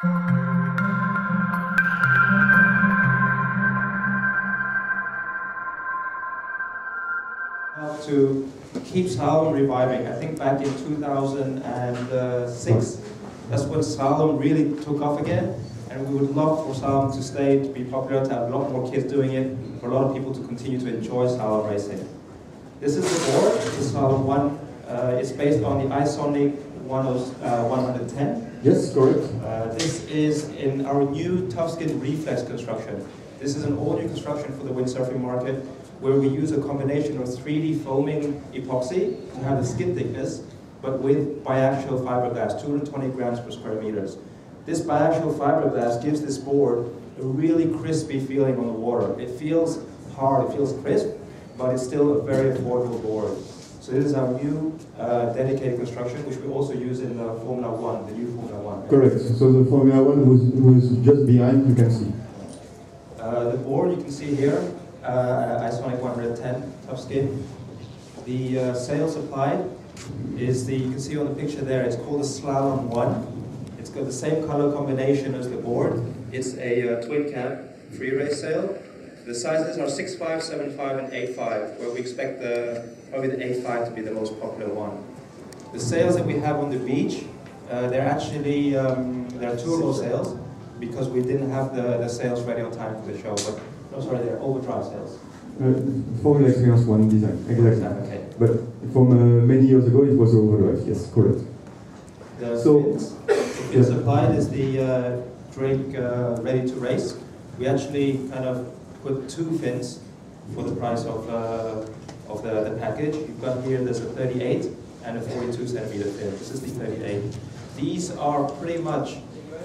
To keep slalom reviving. I think back in 2006, that's when slalom really took off again, and we would love for slalom to stay, to be popular, to have a lot more kids doing it, for a lot of people to continue to enjoy slalom racing. This is the board, the Slalom One. It's based on the Isonic 110. Yes, correct. This is in our new tough skin reflex construction. This is an all-new construction for the windsurfing market, where we use a combination of 3D foaming epoxy to have the skin thickness, but with biaxial fiberglass, 220 grams per square meters. This biaxial fiberglass gives this board a really crispy feeling on the water. It feels hard, it feels crisp, but it's still a very affordable board. So this is our new dedicated construction, which we also use in the Formula One, the new Formula One. Correct. So the Formula One was just behind, you can see. The board you can see here, Isonic 110 tough skin. The sail supplied is you can see on the picture there, it's called the Slalom One. It's got the same color combination as the board. It's a twin cab free race sail. The sizes are 6.5, 7.5 and 8.5, where we expect probably the 8.5 to be the most popular one. The sails that we have on the beach, they're actually they're turbo sails, because we didn't have the sails ready on time for the show. But no, sorry, they're overdrive sails. Formula Experience One design, exactly. Okay. But from many years ago, it was overdrive. Yes, correct. The fins supplied is the drink ready to race. We actually kind of put 2 fins for the price of the package. You've got here, there's a 38 and a 42 centimeter fin. This is the 38. These are pretty much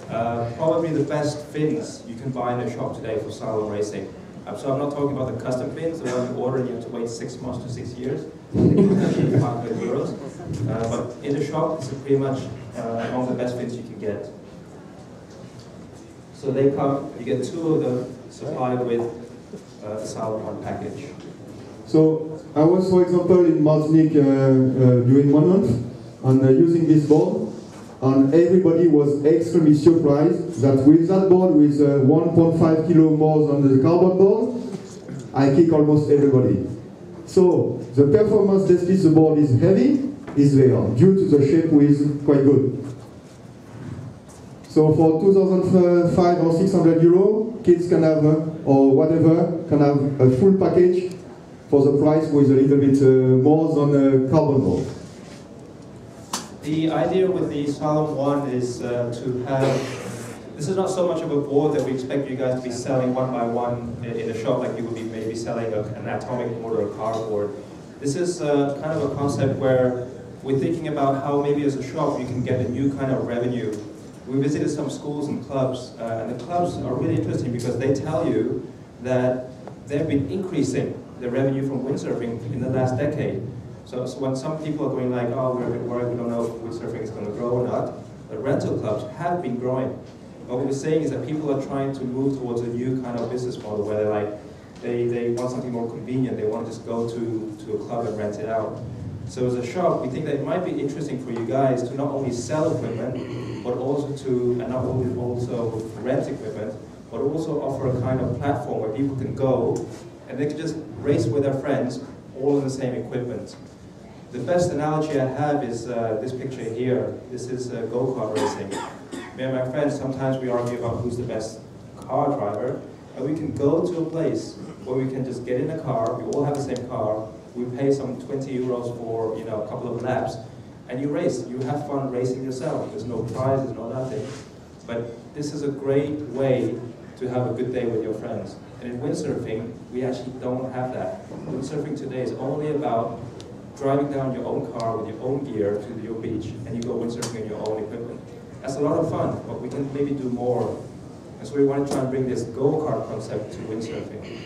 probably the best fins you can buy in a shop today for slalom racing. So I'm not talking about the custom fins, the one you order and you have to wait 6 months to 6 years. €500. But in the shop, it's pretty much one of the best fins you can get. So they come, you get 2 of them supplied with the Slalom One package. So I was, for example, in Martinique during 1 month, and using this board, and everybody was extremely surprised that with that board, with 1.5 kilo more than the carbon board, I kick almost everybody. So the performance, despite the board is heavy, is there. Due to the shape, is quite good. So for 2,500 or 600 euro, kids can have, or whatever, can have a full package for the price with a little bit more than a carbon board. The idea with the Slalom One is to have, this is not so much of a board that we expect you guys to be selling one by one in a shop like you would be maybe selling an atomic board or a cardboard. This is kind of a concept where we're thinking about how maybe as a shop you can get a new kind of revenue. We visited some schools and clubs, and the clubs are really interesting because they tell you that they've been increasing the revenue from windsurfing in the last decade. So when some people are going like, oh, we're a bit worried, we don't know if windsurfing is going to grow or not, the rental clubs have been growing. What we're saying is that people are trying to move towards a new kind of business model where they're like, they want something more convenient, they want to just go to a club and rent it out. So as a shop, we think that it might be interesting for you guys to not only sell equipment, but also and not only also rent equipment, but also offer a kind of platform where people can go and they can just race with their friends, all in the same equipment. The best analogy I have is this picture here. This is go-kart racing. Me and my friends, sometimes we argue about who's the best car driver, and we can go to a place where we can just get in a car, we all have the same car, we pay some 20 euros for a couple of laps, and you race. You have fun racing yourself. There's no prizes, no nothing. But this is a great way to have a good day with your friends. And in windsurfing, we actually don't have that. Windsurfing today is only about driving down your own car with your own gear to your beach, and you go windsurfing in your own equipment. That's a lot of fun, but we can maybe do more. And so we want to try and bring this go-kart concept to windsurfing.